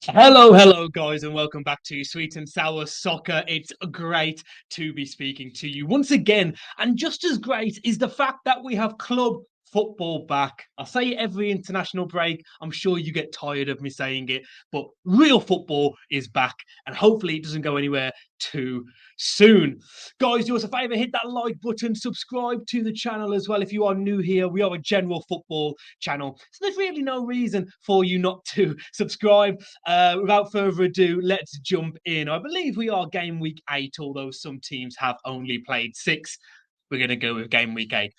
Hello, guys, and welcome back to Sweet and Sour Soccer. It's great to be speaking to you once again. And just as great is the fact that we have club football back. I say it every international break. I'm sure you get tired of me saying it, but real football is back, and hopefully it doesn't go anywhere too soon. Guys, do us a favor, hit that like button, subscribe to the channel as well. If you are new here, we are a general football channel, so there's really no reason for you not to subscribe. Without further ado, let's jump in. I believe we are game week 8, although some teams have only played 6. We're going to go with game week 8.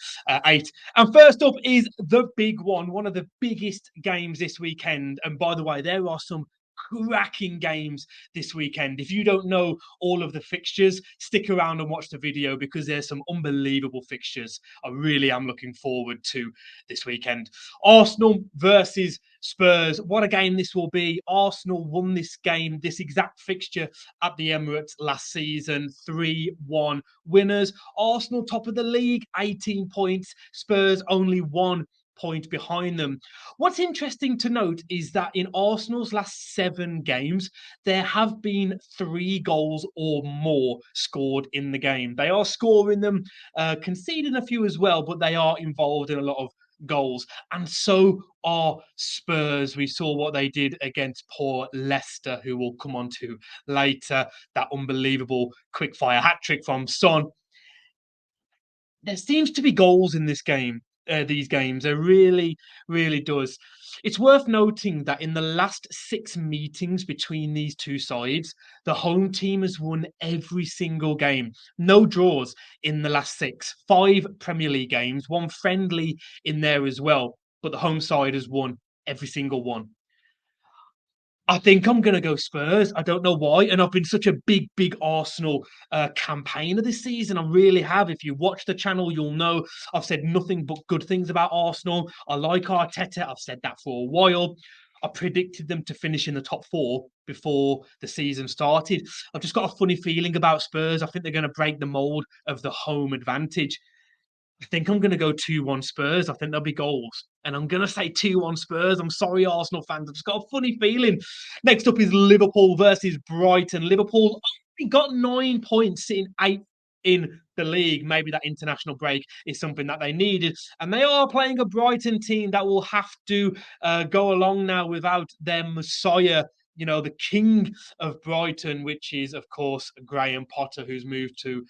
And first up is the big one of the biggest games this weekend. And by the way, there are some cracking games this weekend. If you don't know all of the fixtures, stick around and watch the video because there's some unbelievable fixtures I really am looking forward to this weekend. Arsenal versus Spurs. What a game this will be. Arsenal won this game, this exact fixture at the Emirates last season. 3-1 winners. Arsenal top of the league, 18 points. Spurs only 1 point behind them. What's interesting to note is that in Arsenal's last 7 games, there have been 3 goals or more scored in the game. They are scoring them, conceding a few as well, but they are involved in a lot of goals. And so are Spurs. We saw what they did against poor Leicester, who we'll come on to later. That unbelievable quick-fire hat-trick from Son. There seems to be goals in this game. These games. There really, really does. It's worth noting that in the last 6 meetings between these two sides, the home team has won every single game. No draws in the last 6. 5 Premier League games, 1 friendly in there as well. But the home side has won every single one. I think I'm going to go Spurs. I don't know why. And I've been such a big Arsenal campaigner this season. I really have. If you watch the channel, you'll know I've said nothing but good things about Arsenal. I like Arteta. I've said that for a while. I predicted them to finish in the top 4 before the season started. I've just got a funny feeling about Spurs. I think they're going to break the mold of the home advantage. I think I'm going to go 2-1 Spurs. I think there'll be goals. And I'm going to say 2-1 Spurs. I'm sorry, Arsenal fans. I've just got a funny feeling. Next up is Liverpool versus Brighton. Liverpool only got 9 points, sitting 8th in the league. Maybe that international break is something that they needed. And they are playing a Brighton team that will have to go along now without their messiah, you know, the king of Brighton, which is, of course, Graham Potter, who's moved to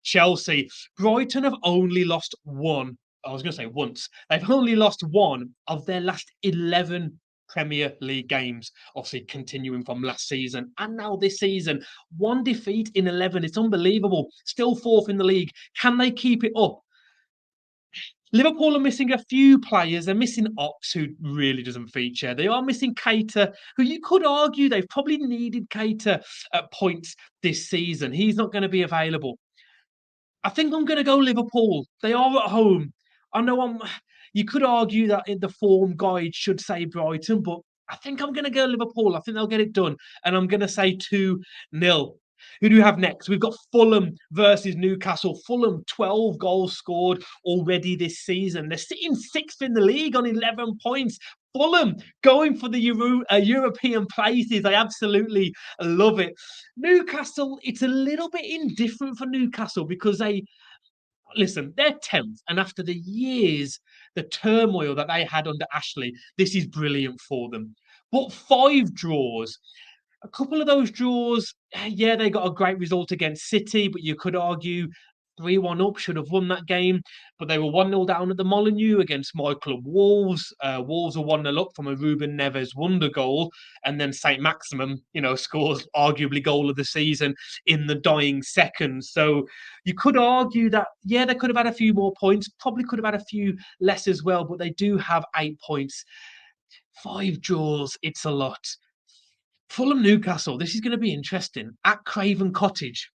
Chelsea. Brighton have only lost one. I was going to say once. They've only lost 1 of their last 11 Premier League games. Obviously, continuing from last season and now this season. 1 defeat in 11. It's unbelievable. Still 4th in the league. Can they keep it up? Liverpool are missing a few players. They're missing Ox, who really doesn't feature. They are missing Keita, who you could argue they've probably needed Keita at points this season. He's not going to be available. I think I'm going to go Liverpool. They are at home. I know you could argue that in the form guide should say Brighton, but I think I'm going to go Liverpool. I think they'll get it done. And I'm going to say 2-0. Who do we have next? We've got Fulham versus Newcastle. Fulham, 12 goals scored already this season. They're sitting 6th in the league on 11 points. Fulham going for the European places. I absolutely love it. Newcastle, it's a little bit indifferent for Newcastle because they're 10th. And after the years, the turmoil that they had under Ashley, this is brilliant for them. But 5 draws. A couple of those draws, yeah, they got a great result against City, but you could argue 3-1 up, should have won that game. But they were 1-0 down at the Molineux against my club, Wolves. Wolves are 1-0 up from a Ruben Neves wonder goal. And then St. Maximum, scores arguably goal of the season in the dying seconds. So you could argue that, yeah, they could have had a few more points, probably could have had a few less as well, but they do have 8 points. 5 draws, it's a lot. Fulham Newcastle, this is going to be interesting. At Craven Cottage.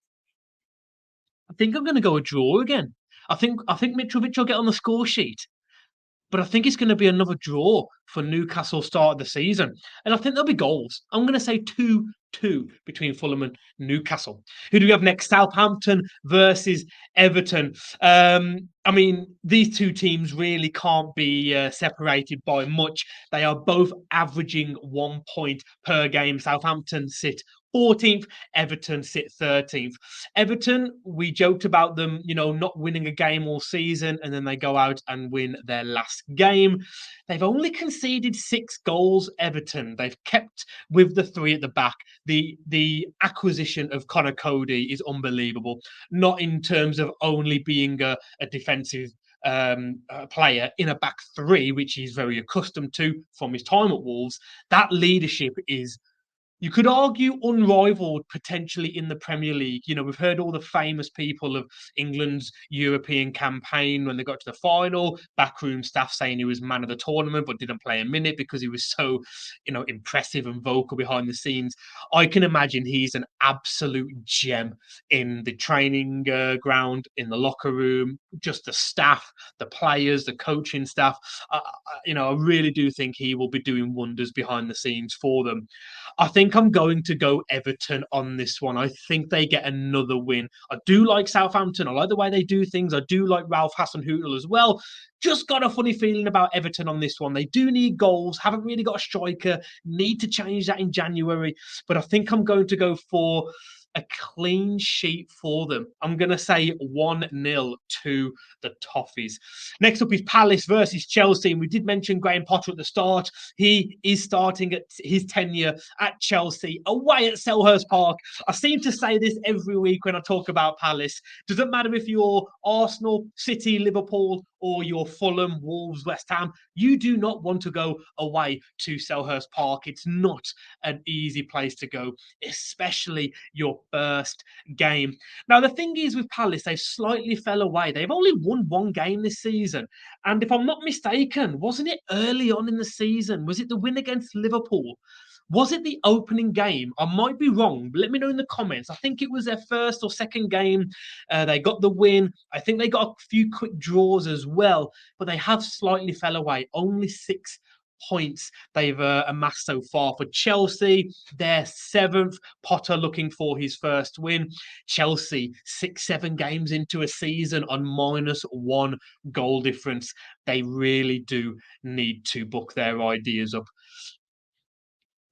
I think I'm going to go a draw again. I think Mitrovic will get on the score sheet. But I think it's going to be another draw for Newcastle start of the season. And I think there'll be goals. I'm going to say 2 between Fulham and Newcastle. Who do we have next? Southampton versus Everton. I mean, these two teams really can't be separated by much. They are both averaging 1 point per game. Southampton sit 14th, Everton sit 13th. Everton, we joked about them, not winning a game all season, and then they go out and win their last game. They've only conceded 6 goals, Everton. They've kept with the 3 at the back. The acquisition of Connor Cody is unbelievable, not in terms of only being a defensive player in a back 3, which he's very accustomed to from his time at Wolves. That leadership is, you could argue, unrivaled potentially in the Premier League. We've heard all the famous people of England's European campaign when they got to the final, backroom staff saying he was man of the tournament but didn't play a minute because he was so, impressive and vocal behind the scenes. I can imagine he's an absolute gem in the training ground, in the locker room, just the staff, the players, the coaching staff. I really do think he will be doing wonders behind the scenes for them. I think I'm going to go Everton on this one. I think they get another win. I do like Southampton. I like the way they do things. I do like Ralph Hasenhüttl as well. Just got a funny feeling about Everton on this one. They do need goals. Haven't really got a striker. Need to change that in January. But I think I'm going to go for a clean sheet for them. I'm going to say 1-0 to the Toffees. Next up is Palace versus Chelsea. And we did mention Graham Potter at the start. He is starting at his tenure at Chelsea away at Selhurst Park. I seem to say this every week when I talk about Palace. Doesn't matter if you're Arsenal, City, Liverpool, or you're Fulham, Wolves, West Ham. You do not want to go away to Selhurst Park. It's not an easy place to go, especially your first game. Now, the thing is with Palace, they've slightly fell away. They've only won 1 game this season. And if I'm not mistaken, wasn't it early on in the season? Was it the win against Liverpool? Was it the opening game? I might be wrong, but let me know in the comments. I think it was their first or second game. They got the win. I think they got a few quick draws as well, but they have slightly fell away. Only 6 points they've amassed so far. For Chelsea, they're 7th. Potter looking for his first win. Chelsea, 6-7 games into a season on -1 goal difference. They really do need to book their ideas up.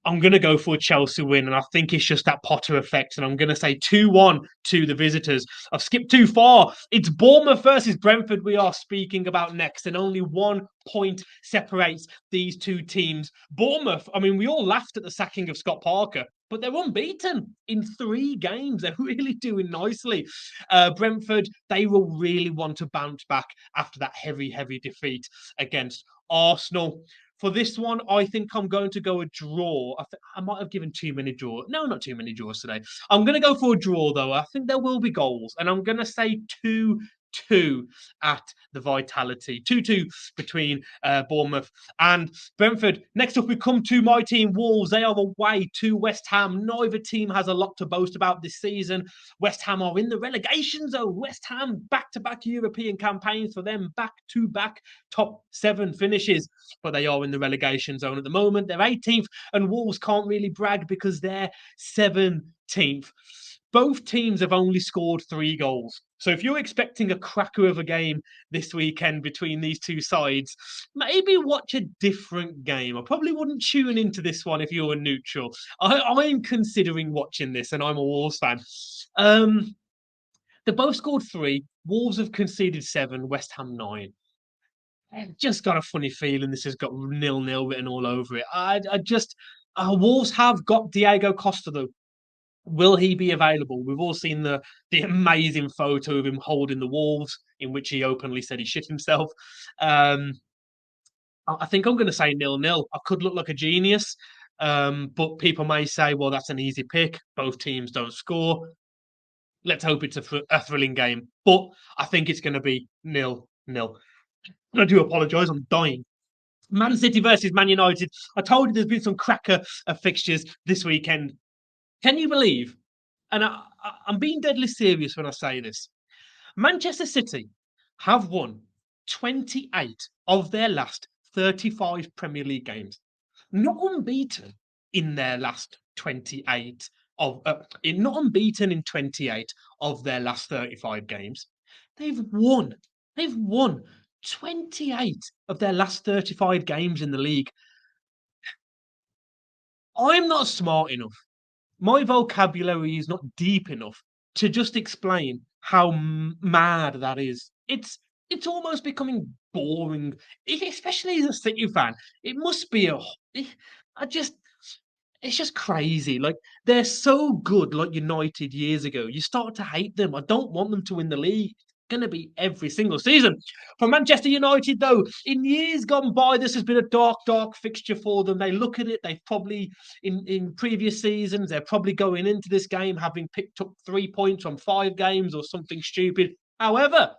I'm going to go for a Chelsea win, and I think it's just that Potter effect, and I'm going to say 2-1 to the visitors. I've skipped too far. It's Bournemouth versus Brentford we are speaking about next, and only 1 point separates these two teams. Bournemouth, I mean, we all laughed at the sacking of Scott Parker, but they're unbeaten in 3 games. They're really doing nicely. Brentford, they will really want to bounce back after that heavy defeat against Arsenal. For this one, I think I'm going to go a draw. I might have given too many draws. No, not too many draws today. I'm going to go for a draw, though. I think there will be goals. And I'm going to say 2-2 at the Vitality. 2-2 between Bournemouth and Brentford. Next up, we come to my team, Wolves. They are away to West Ham. Neither team has a lot to boast about this season. West Ham are in the relegation zone. West Ham, back-to-back European campaigns for them. Back-to-back top 7 finishes. But they are in the relegation zone at the moment. They're 18th, and Wolves can't really brag because they're 17th. Both teams have only scored 3 goals. So if you're expecting a cracker of a game this weekend between these two sides, maybe watch a different game. I probably wouldn't tune into this one if you're a neutral. I'm considering watching this, and I'm a Wolves fan. They both scored 3. Wolves have conceded 7, West Ham 9. I've just got a funny feeling this has got 0-0 written all over it. Wolves have got Diego Costa, though. Will he be available? We've all seen the amazing photo of him holding the Wolves, in which he openly said he shit himself. I think I'm going to say 0-0. I could look like a genius, but people may say, well, that's an easy pick. Both teams don't score. Let's hope it's a thrilling game. But I think it's going to be 0-0. I do apologise. I'm dying. Man City versus Man United. I told you there's been some cracker fixtures this weekend. Can you believe? And I'm being deadly serious when I say this. Manchester City have won 28 of their last 35 Premier League games. Not unbeaten. in their last 28 not unbeaten in 28 of their last 35 games. They've won. They've won 28 of their last 35 games in the league. I'm not smart enough. My vocabulary is not deep enough to just explain how mad that is. It's almost becoming boring, especially as a City fan. It must be eh, I just it's just crazy. Like they're so good, like United years ago. You start to hate them. I don't want them to win the league. It's going to be every single season. For Manchester United, though, in years gone by, this has been a dark, dark fixture for them. They look at it. They've probably in previous seasons, they're probably going into this game having picked up 3 points on 5 games or something stupid. However,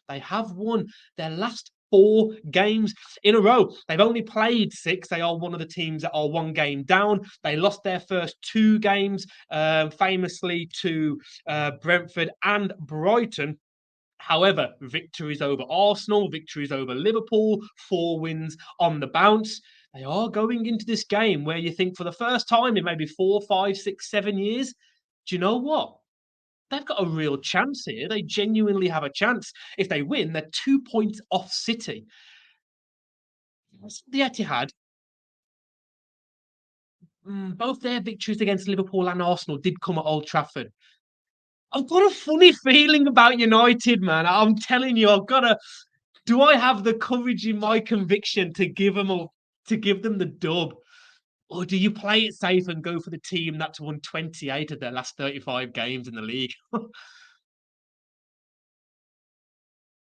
they have won their last 4 games in a row. They've only played 6. They are one of the teams that are 1 game down. They lost their first 2 games, famously to Brentford and Brighton. However, victories over Arsenal, victories over Liverpool, 4 wins on the bounce. They are going into this game where you think for the first time in maybe 4, 5, 6, 7 years, do you know what? They've got a real chance here. They genuinely have a chance. If they win, they're 2 points off City. The Etihad, both their victories against Liverpool and Arsenal did come at Old Trafford. I've got a funny feeling about United, man. I'm telling you, I've got a. Do I have the courage in my conviction to give them the dub, or do you play it safe and go for the team that's won 28 of their last 35 games in the league?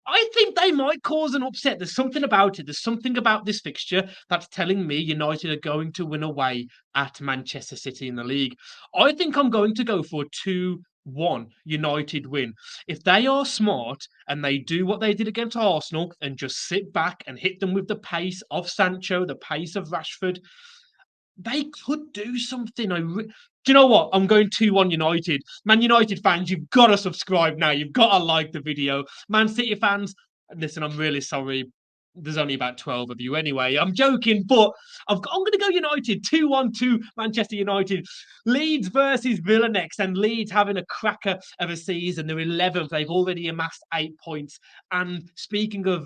I think they might cause an upset. There's something about it. There's something about this fixture that's telling me United are going to win away at Manchester City in the league. I think I'm going to go for a 2-1 United win. If they are smart and they do what they did against Arsenal and just sit back and hit them with the pace of Sancho, the pace of Rashford, they could do something. Do you know what? I'm going 2-1 United. Man United fans, you've got to subscribe now. You've got to like the video. Man City fans, listen, I'm really sorry. There's only about 12 of you anyway. I'm joking, but I'm going to go United 2-1 to Manchester United. Leeds versus Villa next, and Leeds having a cracker of a season. They're 11th. They've already amassed 8 points. And speaking of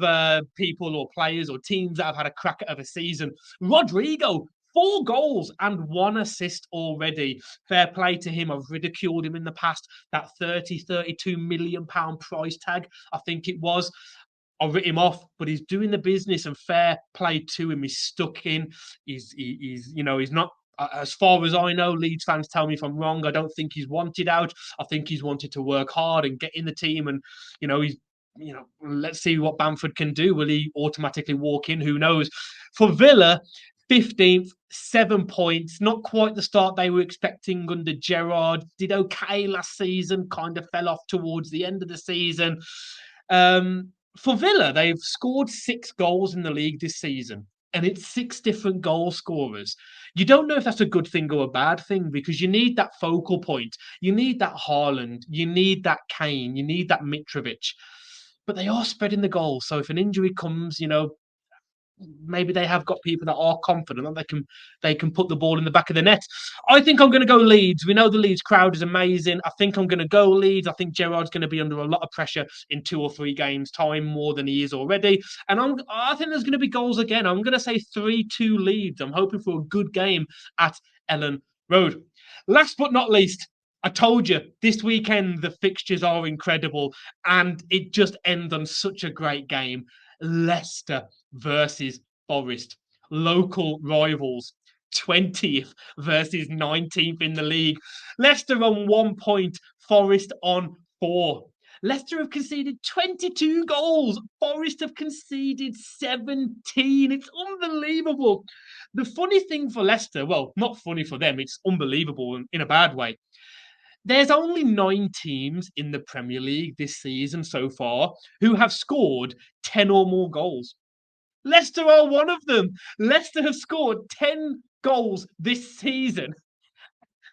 people or players or teams that have had a cracker of a season, Rodrigo 4 goals and 1 assist already. Fair play to him. I've ridiculed him in the past. That 32 million pound price tag, I think it was. I'll write him off, but he's doing the business and fair play to him. He's stuck in. He's not. As far as I know, Leeds fans tell me if I'm wrong. I don't think he's wanted out. I think he's wanted to work hard and get in the team. And he's let's see what Bamford can do. Will he automatically walk in? Who knows? For Villa, 15th, 7 points. Not quite the start they were expecting under Gerrard. Did okay last season, kind of fell off towards the end of the season. For Villa, they've scored 6 goals in the league this season, and it's 6 different goal scorers. You don't know if that's a good thing or a bad thing because you need that focal point. You need that Haaland. You need that Kane. You need that Mitrovic. But they are spreading the goals. So if an injury comes, maybe they have got people that are confident that they can put the ball in the back of the net. I think I'm going to go Leeds. We know the Leeds crowd is amazing. I think I'm going to go Leeds. I think Gerrard's going to be under a lot of pressure in 2 or 3 games' time, more than he is already. And I think there's going to be goals again. I'm going to say 3-2 Leeds. I'm hoping for a good game at Ellen Road. Last but not least, I told you this weekend the fixtures are incredible, and it just ends on such a great game. Leicester versus Forest, local rivals, 20th versus 19th in the league. Leicester on 1 point, Forest on 4. Leicester have conceded 22 goals. Forest have conceded 17. It's unbelievable. The funny thing for Leicester, well, not funny for them, it's unbelievable in a bad way. There's only 9 teams in the Premier League this season so far who have scored 10 or more goals. Leicester are one of them. Leicester have scored 10 goals this season.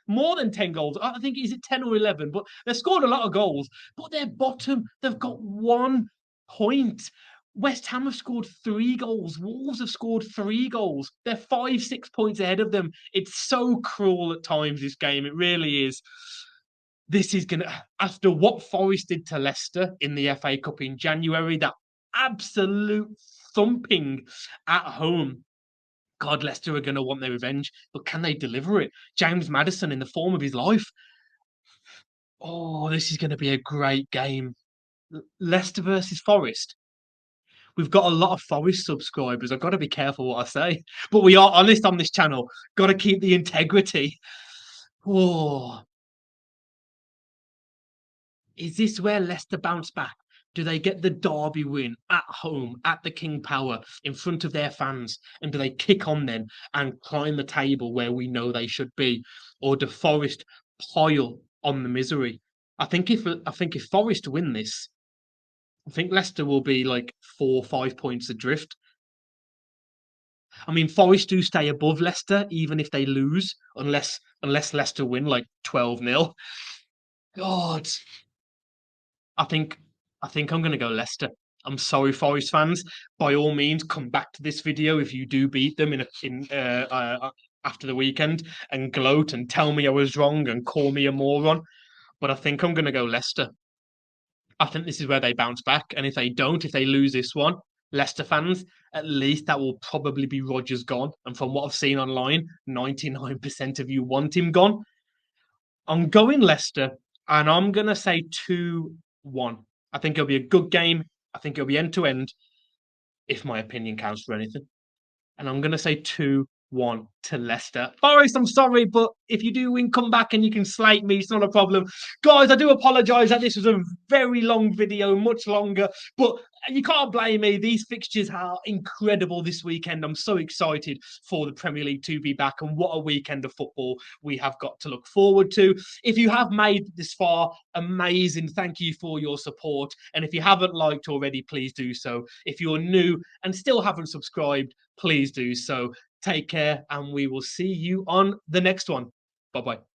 More than 10 goals. I think, is it 10 or 11? But they've scored a lot of goals. But they're bottom. They've got 1 point. West Ham have scored 3 goals. Wolves have scored 3 goals. They're 5, 6 points ahead of them. It's so cruel at times, this game. It really is. This is going to, after what Forest did to Leicester in the FA Cup in January, that absolute thumping at home. God, Leicester are going to want their revenge, but can they deliver it? James Maddison in the form of his life. Oh, this is going to be a great game. Leicester versus Forest. We've got a lot of Forest subscribers. I've got to be careful what I say, but we are honest on this channel. Got to keep the integrity. Oh, is this where Leicester bounce back? Do they get the derby win at home at the King Power in front of their fans? And do they kick on then and climb the table where we know they should be? Or do Forest pile on the misery? I think if Forest win this, I think Leicester will be like 4 or 5 points adrift. I mean, Forest do stay above Leicester even if they lose, unless Leicester win like 12-0. God, I think I think I'm gonna go Leicester. I'm sorry, Forest fans. By all means, come back to this video if you do beat them after the weekend and gloat and tell me I was wrong and call me a moron. But I think I'm gonna go Leicester. I think this is where they bounce back, and if they don't, if they lose this one, Leicester fans, at least that will probably be Rodgers gone. And from what I've seen online, 99% of you want him gone. I'm going Leicester, and I'm going to say 2-1. I think it'll be a good game. I think it'll be end to end, if my opinion counts for anything. And I'm going to say 2-1 to Leicester. Forest, I'm sorry, but if you do win, come back and you can slate me. It's not a problem. Guys, I do apologise that this was a very long video, much longer, but you can't blame me. These fixtures are incredible this weekend. I'm so excited for the Premier League to be back, and what a weekend of football we have got to look forward to. If you have made this far, amazing. Thank you for your support. And if you haven't liked already, please do so. If you're new and still haven't subscribed, please do so. Take care, and we will see you on the next one. Bye bye.